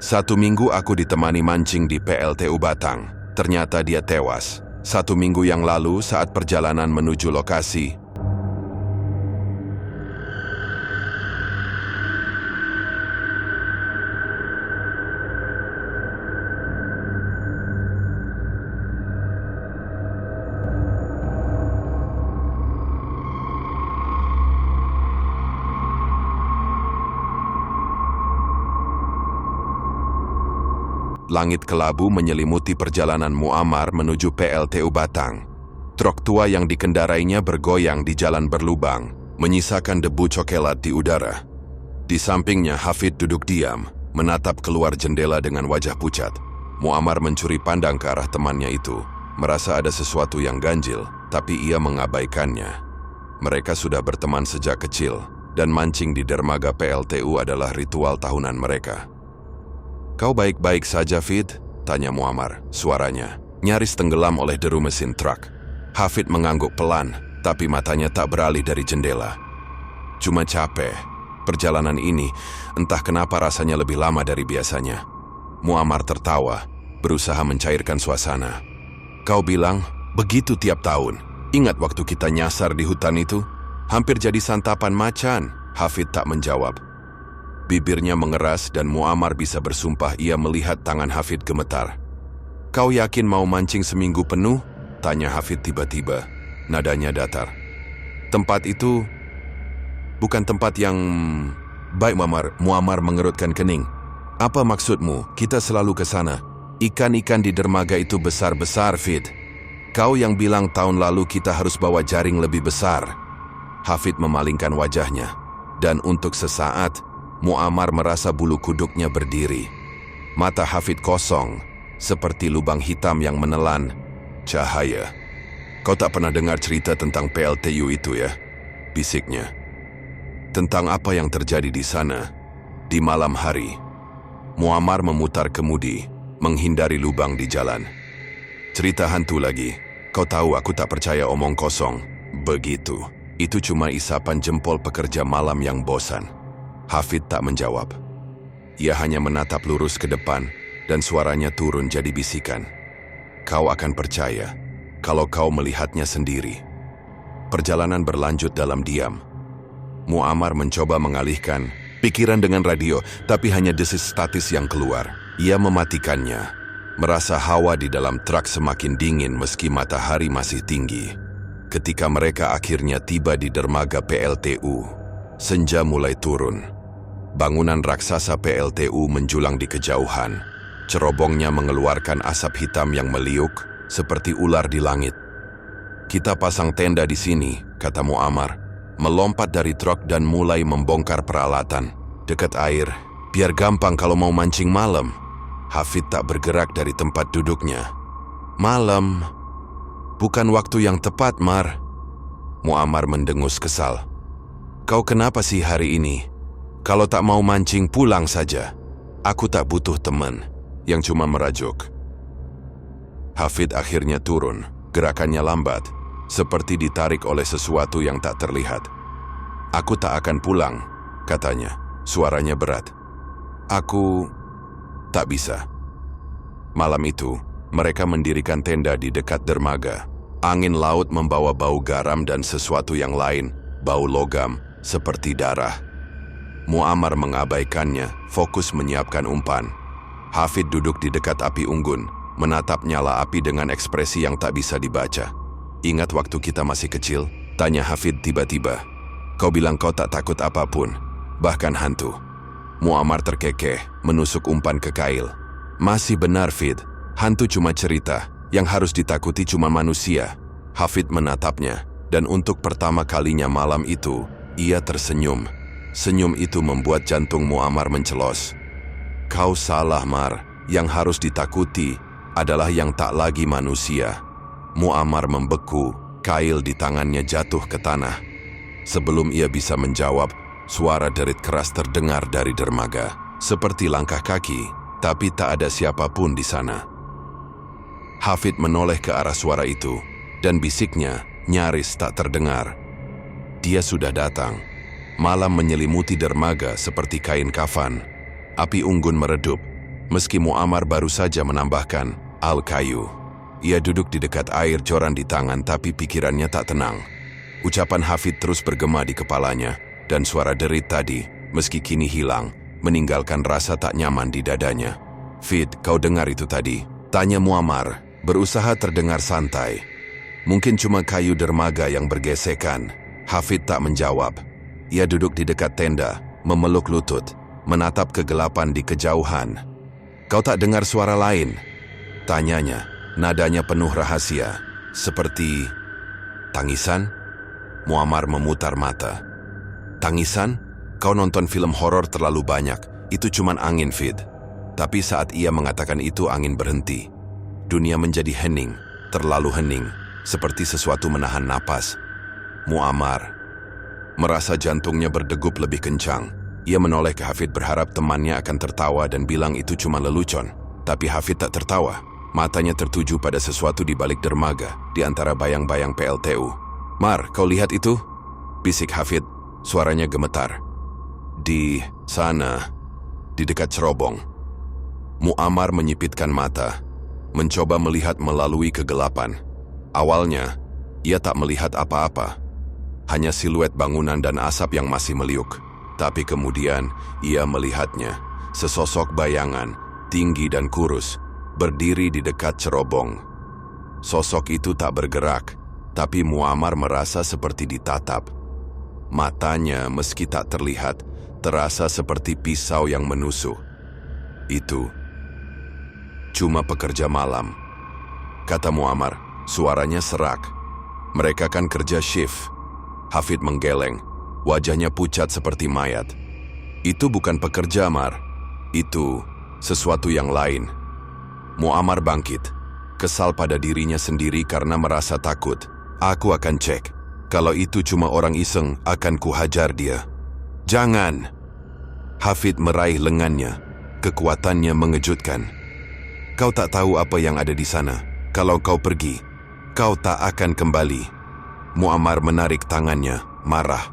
1 minggu aku ditemani mancing di PLTU Batang. Ternyata dia tewas. 1 minggu yang lalu saat perjalanan menuju lokasi. Langit kelabu menyelimuti perjalanan Muammar menuju PLTU Batang. Truk tua yang dikendarainya bergoyang di jalan berlubang, menyisakan debu cokelat di udara. Di sampingnya Hafid duduk diam, menatap keluar jendela dengan wajah pucat. Muammar mencuri pandang ke arah temannya itu, merasa ada sesuatu yang ganjil, tapi ia mengabaikannya. Mereka sudah berteman sejak kecil, dan mancing di dermaga PLTU adalah ritual tahunan mereka. "Kau baik-baik saja, Fid?" tanya Muammar. Suaranya nyaris tenggelam oleh deru mesin truk. Hafid mengangguk pelan, tapi matanya tak beralih dari jendela. "Cuma capek. Perjalanan ini, entah kenapa rasanya lebih lama dari biasanya." Muammar tertawa, berusaha mencairkan suasana. "Kau bilang, begitu tiap tahun. Ingat waktu kita nyasar di hutan itu? Hampir jadi santapan macan." Hafid tak menjawab. Bibirnya mengeras dan Muammar bisa bersumpah ia melihat tangan Hafid gemetar. "Kau yakin mau mancing seminggu penuh?" tanya Hafid tiba-tiba. Nadanya datar. "Tempat itu bukan tempat yang..." "Baik, Muammar mengerutkan kening. "Apa maksudmu? Kita selalu ke sana. Ikan-ikan di dermaga itu besar-besar, Fid. Kau yang bilang tahun lalu kita harus bawa jaring lebih besar." Hafid memalingkan wajahnya, dan untuk sesaat Muammar merasa bulu kuduknya berdiri. Mata Hafid kosong, seperti lubang hitam yang menelan cahaya. "Kau tak pernah dengar cerita tentang PLTU itu ya?" bisiknya. "Tentang apa yang terjadi di sana, di malam hari?" Muammar memutar kemudi, menghindari lubang di jalan. "Cerita hantu lagi. Kau tahu aku tak percaya omong kosong." "Begitu. Itu cuma isapan jempol pekerja malam yang bosan." Hafid tak menjawab. Ia hanya menatap lurus ke depan dan suaranya turun jadi bisikan. "Kau akan percaya kalau kau melihatnya sendiri." Perjalanan berlanjut dalam diam. Muammar mencoba mengalihkan pikiran dengan radio, tapi hanya desis statis yang keluar. Ia mematikannya, merasa hawa di dalam truk semakin dingin meski matahari masih tinggi. Ketika mereka akhirnya tiba di dermaga PLTU, senja mulai turun. Bangunan raksasa PLTU menjulang di kejauhan. Cerobongnya mengeluarkan asap hitam yang meliuk seperti ular di langit. "Kita pasang tenda di sini," kata Muammar, melompat dari truk dan mulai membongkar peralatan. "Dekat air, biar gampang kalau mau mancing malam." Hafid tak bergerak dari tempat duduknya. "Malam? Bukan waktu yang tepat, Mar." Muammar mendengus kesal. "Kau kenapa sih hari ini? Kalau tak mau mancing, pulang saja. Aku tak butuh teman yang cuma merajuk." Hafid akhirnya turun, gerakannya lambat, seperti ditarik oleh sesuatu yang tak terlihat. "Aku tak akan pulang," katanya, suaranya berat. "Aku tak bisa." Malam itu, mereka mendirikan tenda di dekat dermaga. Angin laut membawa bau garam dan sesuatu yang lain, bau logam, seperti darah. Muammar mengabaikannya, fokus menyiapkan umpan. Hafid duduk di dekat api unggun, menatap nyala api dengan ekspresi yang tak bisa dibaca. "Ingat waktu kita masih kecil?" tanya Hafid tiba-tiba. "Kau bilang kau tak takut apapun, bahkan hantu." Muammar terkekeh, menusuk umpan ke kail. "Masih benar, Fid. Hantu cuma cerita, yang harus ditakuti cuma manusia." Hafid menatapnya, dan untuk pertama kalinya malam itu, ia tersenyum. Senyum itu membuat jantung Muammar mencelos. "Kau salah, Mar. Yang harus ditakuti adalah yang tak lagi manusia." Muammar membeku, kail di tangannya jatuh ke tanah. Sebelum ia bisa menjawab, suara derit keras terdengar dari dermaga. Seperti langkah kaki, tapi tak ada siapapun di sana. Hafid menoleh ke arah suara itu, dan bisiknya nyaris tak terdengar. Dia sudah datang. Malam menyelimuti dermaga seperti kain kafan. Api unggun meredup, Meski Muammar baru saja menambahkan al-kayu. Ia duduk di dekat air joran di tangan tapi pikirannya tak tenang. Ucapan Hafid terus bergema di kepalanya dan suara derit tadi, meski kini hilang, meninggalkan rasa tak nyaman di dadanya. "Fid, kau dengar itu tadi?" tanya Muammar, berusaha terdengar santai. "Mungkin cuma kayu dermaga yang bergesekan." Hafid tak menjawab. Ia duduk di dekat tenda, memeluk lutut, menatap kegelapan di kejauhan. "Kau tak dengar suara lain?" tanyanya. Nadanya penuh rahasia, seperti tangisan. Muammar memutar mata. "Tangisan? Kau nonton film horor terlalu banyak. Itu cuman angin, Fid." Tapi saat ia mengatakan itu, angin berhenti. Dunia menjadi hening, terlalu hening, seperti sesuatu menahan napas. Muammar merasa jantungnya berdegup lebih kencang. Ia menoleh ke Hafid berharap temannya akan tertawa dan bilang itu cuma lelucon. Tapi Hafid tak tertawa. Matanya tertuju pada sesuatu di balik dermaga, di antara bayang-bayang PLTU. "Mar, kau lihat itu?" bisik Hafid, suaranya gemetar. "Di sana, di dekat cerobong." Muammar menyipitkan mata, mencoba melihat melalui kegelapan. Awalnya, ia tak melihat apa-apa, hanya siluet bangunan dan asap yang masih meliuk. Tapi kemudian, ia melihatnya, sesosok bayangan, tinggi dan kurus, berdiri di dekat cerobong. Sosok itu tak bergerak, tapi Muammar merasa seperti ditatap. Matanya, meski tak terlihat, terasa seperti pisau yang menusuk. "Itu cuma pekerja malam," kata Muammar, suaranya serak. "Mereka kan kerja shift." Hafid menggeleng, wajahnya pucat seperti mayat. "Itu bukan pekerja, Mar. Itu sesuatu yang lain." Muammar bangkit, kesal pada dirinya sendiri karena merasa takut. "Aku akan cek. Kalau itu cuma orang iseng, akan kuhajar dia." "Jangan!" Hafid meraih lengannya. Kekuatannya mengejutkan. "Kau tak tahu apa yang ada di sana. Kalau kau pergi, kau tak akan kembali." Muammar menarik tangannya, marah.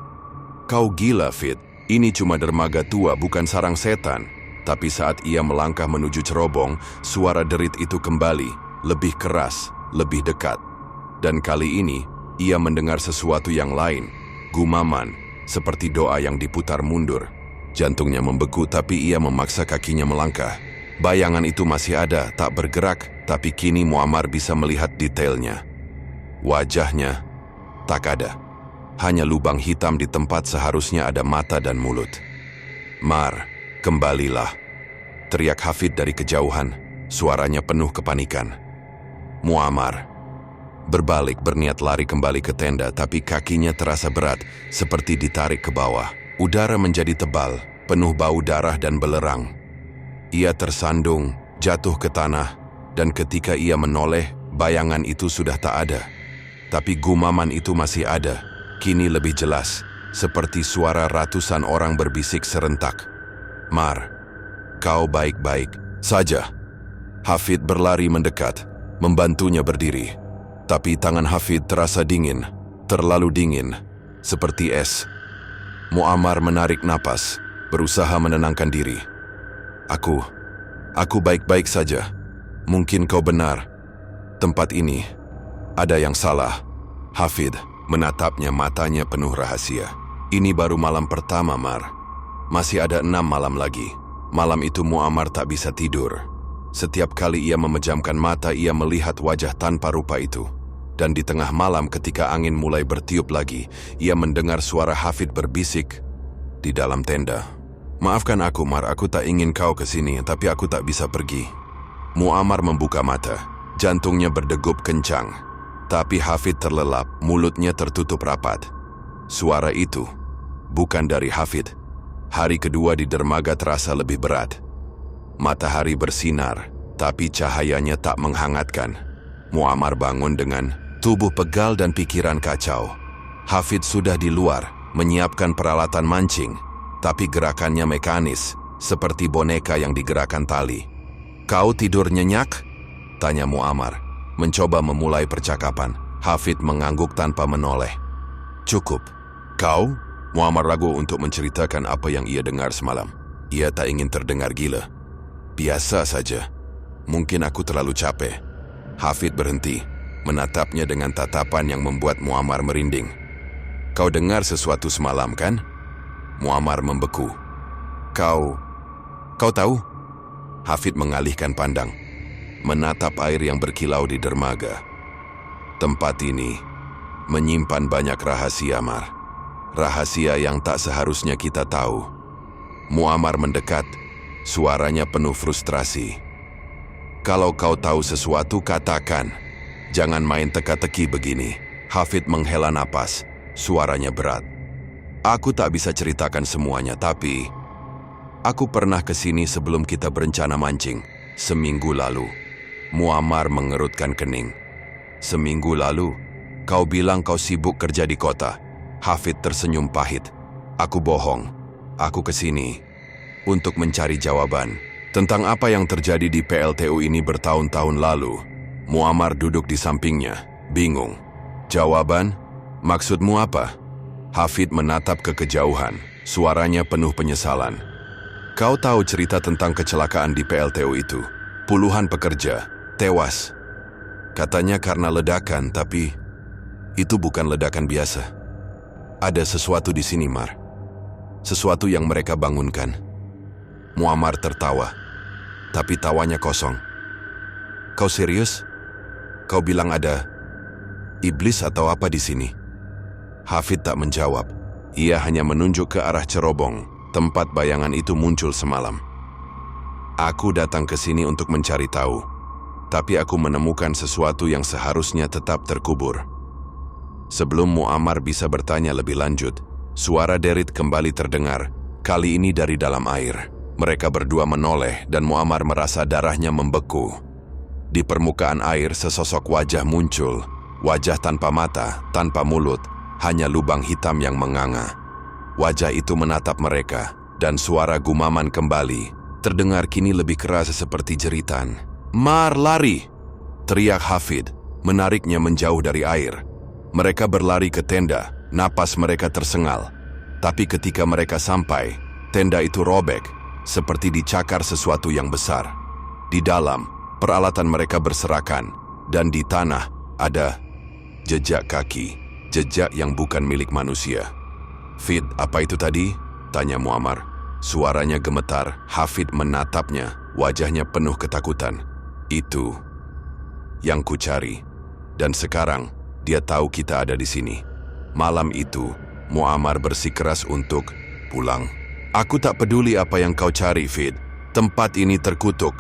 "Kau gila, Fid. Ini cuma dermaga tua, bukan sarang setan." Tapi saat ia melangkah menuju cerobong, suara derit itu kembali, lebih keras, lebih dekat. Dan kali ini, ia mendengar sesuatu yang lain, gumaman, seperti doa yang diputar mundur. Jantungnya membeku tapi ia memaksa kakinya melangkah. Bayangan itu masih ada, tak bergerak, tapi kini Muammar bisa melihat detailnya. Wajahnya tak ada. Hanya lubang hitam di tempat seharusnya ada mata dan mulut. "Mar, kembalilah," teriak Hafid dari kejauhan, suaranya penuh kepanikan. Muammar berbalik berniat lari kembali ke tenda, tapi kakinya terasa berat, seperti ditarik ke bawah. Udara menjadi tebal, penuh bau darah dan belerang. Ia tersandung, jatuh ke tanah, dan ketika ia menoleh, bayangan itu sudah tak ada. Tapi gumaman itu masih ada, kini lebih jelas, seperti suara ratusan orang berbisik serentak. "Mar, kau baik-baik saja?" Hafid berlari mendekat, membantunya berdiri. Tapi tangan Hafid terasa dingin, terlalu dingin, seperti es. Muammar menarik napas, berusaha menenangkan diri. Aku baik-baik saja. Mungkin kau benar. Tempat ini, ada yang salah." Hafid menatapnya, matanya penuh rahasia. "Ini baru malam pertama, Mar. Masih ada 6 malam lagi." Malam itu Muammar tak bisa tidur. Setiap kali ia memejamkan mata, ia melihat wajah tanpa rupa itu. Dan di tengah malam ketika angin mulai bertiup lagi, ia mendengar suara Hafid berbisik di dalam tenda. "Maafkan aku, Mar, aku tak ingin kau ke sini, tapi aku tak bisa pergi." Muammar membuka mata, jantungnya berdegup kencang. Tapi Hafid terlelap, mulutnya tertutup rapat. Suara itu bukan dari Hafid. Hari kedua di dermaga terasa lebih berat. Matahari bersinar, tapi cahayanya tak menghangatkan. Muammar bangun dengan tubuh pegal dan pikiran kacau. Hafid sudah di luar, menyiapkan peralatan mancing, tapi gerakannya mekanis, seperti boneka yang digerakkan tali. "Kau tidur nyenyak?" tanya Muammar, mencoba memulai percakapan. Hafid mengangguk tanpa menoleh. "Cukup." "Kau?" Muammar ragu untuk menceritakan apa yang ia dengar semalam. Ia tak ingin terdengar gila. Biasa saja. Mungkin aku terlalu capek. Hafid berhenti, menatapnya dengan tatapan yang membuat Muammar merinding. Kau dengar sesuatu semalam, kan? Muammar membeku. Kau tahu? Hafid mengalihkan pandang, menatap air yang berkilau di dermaga. Tempat ini menyimpan banyak rahasia, Mar. Rahasia yang tak seharusnya kita tahu. Muammar mendekat, suaranya penuh frustrasi. Kalau kau tahu sesuatu, katakan. Jangan main teka-teki begini. Hafid menghela napas, suaranya berat. Aku tak bisa ceritakan semuanya, tapi aku pernah ke sini sebelum kita berencana mancing, seminggu lalu. Muammar mengerutkan kening. Seminggu lalu, kau bilang kau sibuk kerja di kota. Hafid tersenyum pahit. Aku bohong. Aku ke sini untuk mencari jawaban tentang apa yang terjadi di PLTU ini bertahun-tahun lalu. Muammar duduk di sampingnya, bingung. Jawaban? Maksudmu apa? Hafid menatap ke kejauhan, suaranya penuh penyesalan. Kau tahu cerita tentang kecelakaan di PLTU itu? Puluhan pekerja tewas. Katanya karena ledakan, tapi itu bukan ledakan biasa. Ada sesuatu di sini, Mar. Sesuatu yang mereka bangunkan. Muammar tertawa, tapi tawanya kosong. Kau serius? Kau bilang ada iblis atau apa di sini? Hafid tak menjawab. Ia hanya menunjuk ke arah cerobong, tempat bayangan itu muncul semalam. Aku datang ke sini untuk mencari tahu, tapi aku menemukan sesuatu yang seharusnya tetap terkubur. Sebelum Muammar bisa bertanya lebih lanjut, suara Derit kembali terdengar, kali ini dari dalam air. Mereka berdua menoleh dan Muammar merasa darahnya membeku. Di permukaan air sesosok wajah muncul, wajah tanpa mata, tanpa mulut, hanya lubang hitam yang menganga. Wajah itu menatap mereka, dan suara gumaman kembali, terdengar kini lebih keras seperti jeritan. Mar, lari! Teriak Hafid, menariknya menjauh dari air. Mereka berlari ke tenda, napas mereka tersengal. Tapi ketika mereka sampai, tenda itu robek, seperti dicakar sesuatu yang besar. Di dalam, peralatan mereka berserakan, dan di tanah ada jejak kaki, jejak yang bukan milik manusia. Fid, apa itu tadi? Tanya Muammar. Suaranya gemetar. Hafid menatapnya, wajahnya penuh ketakutan. Itu yang kucari. Dan sekarang, dia tahu kita ada di sini. Malam itu, Muammar bersikeras untuk pulang. Aku tak peduli apa yang kau cari, Fid. Tempat ini terkutuk.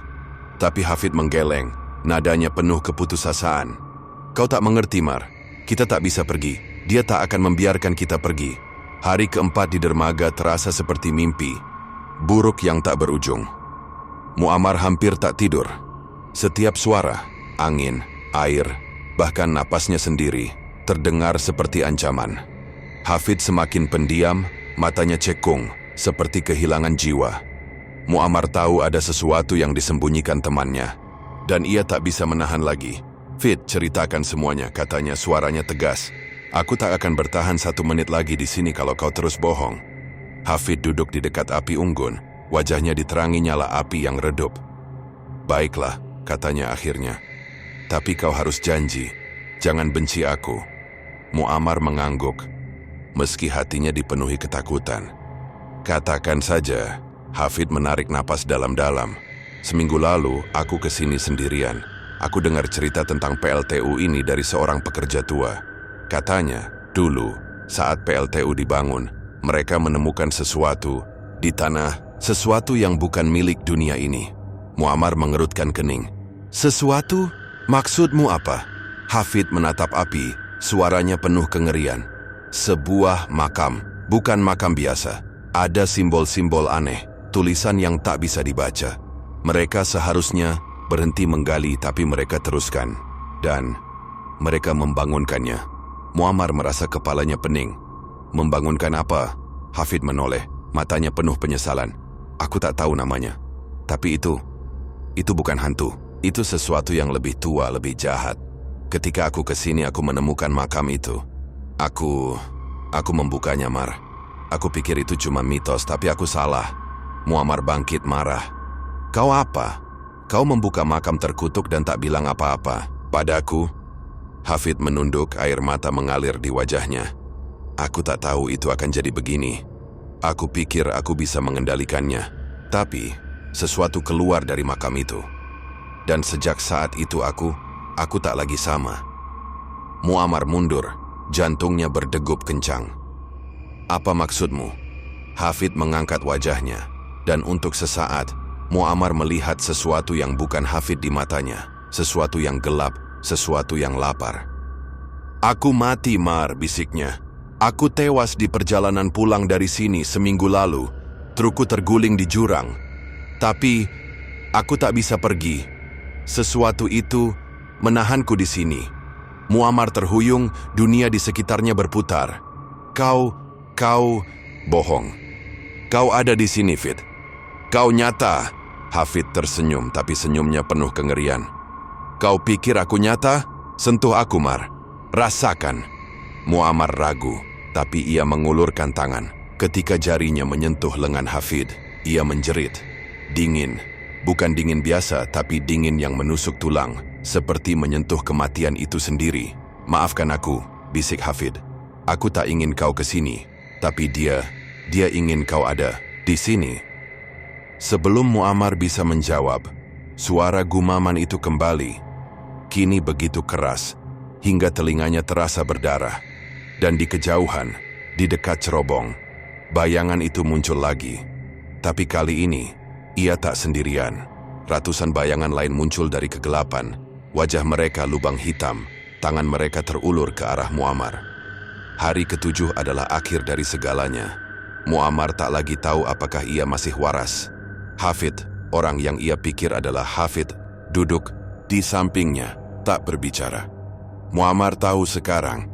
Tapi Hafid menggeleng, nadanya penuh keputusasaan. Kau tak mengerti, Mar. Kita tak bisa pergi. Dia tak akan membiarkan kita pergi. Hari keempat di dermaga terasa seperti mimpi buruk yang tak berujung. Muammar hampir tak tidur. Setiap suara, angin, air, bahkan napasnya sendiri, terdengar seperti ancaman. Hafid semakin pendiam, matanya cekung, seperti kehilangan jiwa. Muammar tahu ada sesuatu yang disembunyikan temannya, dan ia tak bisa menahan lagi. Fid, ceritakan semuanya, katanya, suaranya tegas. Aku tak akan bertahan 1 menit lagi di sini kalau kau terus bohong. Hafid duduk di dekat api unggun, wajahnya diterangi nyala api yang redup. Baiklah, katanya akhirnya. Tapi kau harus janji, jangan benci aku. Muammar mengangguk, meski hatinya dipenuhi ketakutan. Katakan saja. Hafid menarik napas dalam-dalam. Seminggu lalu, aku ke sini sendirian. Aku dengar cerita tentang PLTU ini dari seorang pekerja tua. Katanya, dulu, saat PLTU dibangun, mereka menemukan sesuatu di tanah, sesuatu yang bukan milik dunia ini. Muammar mengerutkan kening. Sesuatu? Maksudmu apa? Hafid menatap api, suaranya penuh kengerian. Sebuah makam, bukan makam biasa. Ada simbol-simbol aneh, tulisan yang tak bisa dibaca. Mereka seharusnya berhenti menggali, tapi mereka teruskan. Dan mereka membangunkannya. Muammar merasa kepalanya pening. Membangunkan apa? Hafid menoleh, matanya penuh penyesalan. Aku tak tahu namanya. Tapi itu bukan hantu. Itu sesuatu yang lebih tua, lebih jahat. Ketika aku kesini, aku menemukan makam itu. Aku membukanya, Mar. Aku pikir itu cuma mitos, tapi aku salah. Muammar bangkit marah. Kau apa? Kau membuka makam terkutuk dan tak bilang apa-apa padaku?" Hafid menunduk, air mata mengalir di wajahnya. "Aku tak tahu itu akan jadi begini. Aku pikir aku bisa mengendalikannya. Tapi, sesuatu keluar dari makam itu. Dan sejak saat itu aku tak lagi sama." Muammar mundur, jantungnya berdegup kencang. "Apa maksudmu?" Hafid mengangkat wajahnya, dan untuk sesaat, Muammar melihat sesuatu yang bukan Hafid di matanya. Sesuatu yang gelap, sesuatu yang lapar. "Aku mati, Mar," bisiknya. "Aku tewas di perjalanan pulang dari sini seminggu lalu. Trukku terguling di jurang. Tapi, aku tak bisa pergi. Sesuatu itu menahanku di sini." Muammar terhuyung, dunia di sekitarnya berputar. Kau bohong. Kau ada di sini, Fid. Kau nyata." Hafid tersenyum, tapi senyumnya penuh kengerian. "Kau pikir aku nyata? Sentuh aku, Mar. Rasakan." Muammar ragu, tapi ia mengulurkan tangan. Ketika jarinya menyentuh lengan Hafid, ia menjerit. Dingin. Bukan dingin biasa, tapi dingin yang menusuk tulang, seperti menyentuh kematian itu sendiri. "Maafkan aku," bisik Hafid. "Aku tak ingin kau ke sini, tapi dia ingin kau ada di sini." Sebelum Muammar bisa menjawab, suara gumaman itu kembali. Kini begitu keras, hingga telinganya terasa berdarah. Dan di kejauhan, di dekat cerobong, bayangan itu muncul lagi. Tapi kali ini, ia tak sendirian. Ratusan bayangan lain muncul dari kegelapan. Wajah mereka lubang hitam, tangan mereka terulur ke arah Muammar. Hari ke-7 adalah akhir dari segalanya. Muammar tak lagi tahu apakah ia masih waras. Hafid, orang yang ia pikir adalah Hafid, duduk di sampingnya, tak berbicara. Muammar tahu sekarang,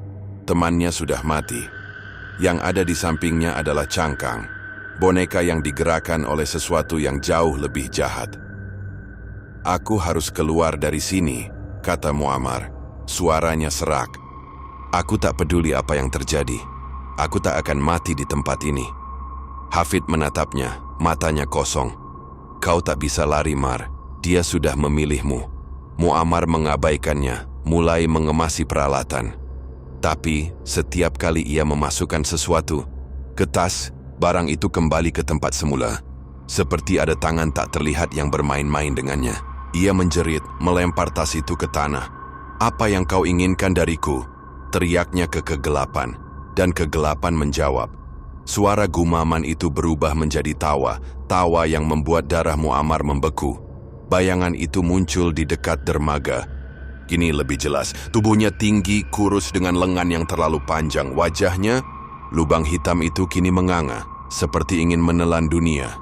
temannya sudah mati. Yang ada di sampingnya adalah cangkang, boneka yang digerakkan oleh sesuatu yang jauh lebih jahat. "Aku harus keluar dari sini," kata Muammar. Suaranya serak. "Aku tak peduli apa yang terjadi. Aku tak akan mati di tempat ini." Hafid menatapnya, matanya kosong. "Kau tak bisa lari, Mar. Dia sudah memilihmu." Muammar mengabaikannya, mulai mengemasi peralatan. Tapi, setiap kali ia memasukkan sesuatu ke tas, barang itu kembali ke tempat semula. Seperti ada tangan tak terlihat yang bermain-main dengannya. Ia menjerit, melempar tas itu ke tanah. "Apa yang kau inginkan dariku?" teriaknya ke kegelapan, dan kegelapan menjawab. Suara gumaman itu berubah menjadi tawa yang membuat darah Muammar membeku. Bayangan itu muncul di dekat dermaga. Kini lebih jelas, tubuhnya tinggi, kurus dengan lengan yang terlalu panjang. Wajahnya, lubang hitam itu kini menganga, seperti ingin menelan dunia.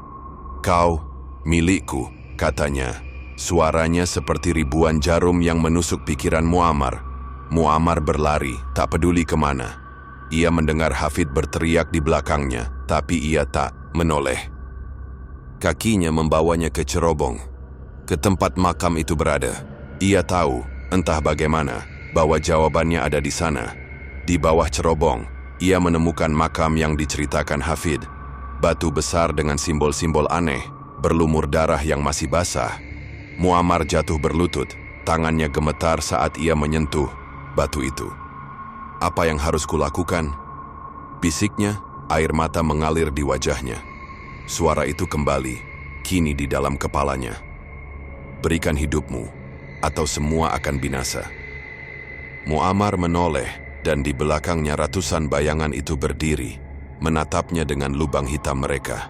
"Kau, milikku," katanya. Suaranya seperti ribuan jarum yang menusuk pikiran Muammar. Muammar berlari, tak peduli kemana. Ia mendengar Hafid berteriak di belakangnya, tapi ia tak menoleh. Kakinya membawanya ke cerobong, ke tempat makam itu berada. Ia tahu, entah bagaimana, bahwa jawabannya ada di sana. Di bawah cerobong, ia menemukan makam yang diceritakan Hafid. Batu besar dengan simbol-simbol aneh, berlumur darah yang masih basah. Muammar jatuh berlutut, tangannya gemetar saat ia menyentuh batu itu. "Apa yang harus kulakukan?" bisiknya, air mata mengalir di wajahnya. Suara itu kembali, kini di dalam kepalanya. "Berikan hidupmu, atau semua akan binasa." Muammar menoleh, dan di belakangnya ratusan bayangan itu berdiri, menatapnya dengan lubang hitam mereka.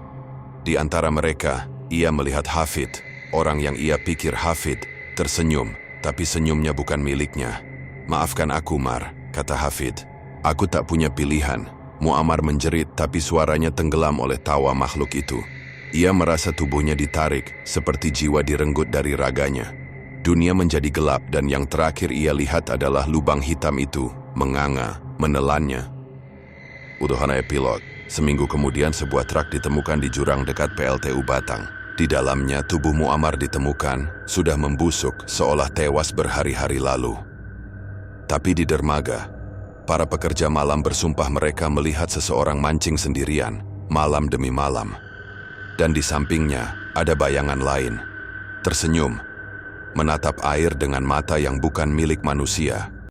Di antara mereka, ia melihat Hafid, orang yang ia pikir Hafid, tersenyum, tapi senyumnya bukan miliknya. "Maafkan aku, Mar," kata Hafid. "Aku tak punya pilihan." Muammar menjerit, tapi suaranya tenggelam oleh tawa makhluk itu. Ia merasa tubuhnya ditarik, seperti jiwa direnggut dari raganya. Dunia menjadi gelap, dan yang terakhir ia lihat adalah lubang hitam itu, menganga, menelannya. Udahan epilog. Seminggu kemudian sebuah truk ditemukan di jurang dekat PLTU Batang. Di dalamnya tubuh Muammar ditemukan, sudah membusuk, seolah tewas berhari-hari lalu. Tapi di dermaga, para pekerja malam bersumpah mereka melihat seseorang mancing sendirian, malam demi malam. Dan di sampingnya ada bayangan lain, tersenyum, menatap air dengan mata yang bukan milik manusia.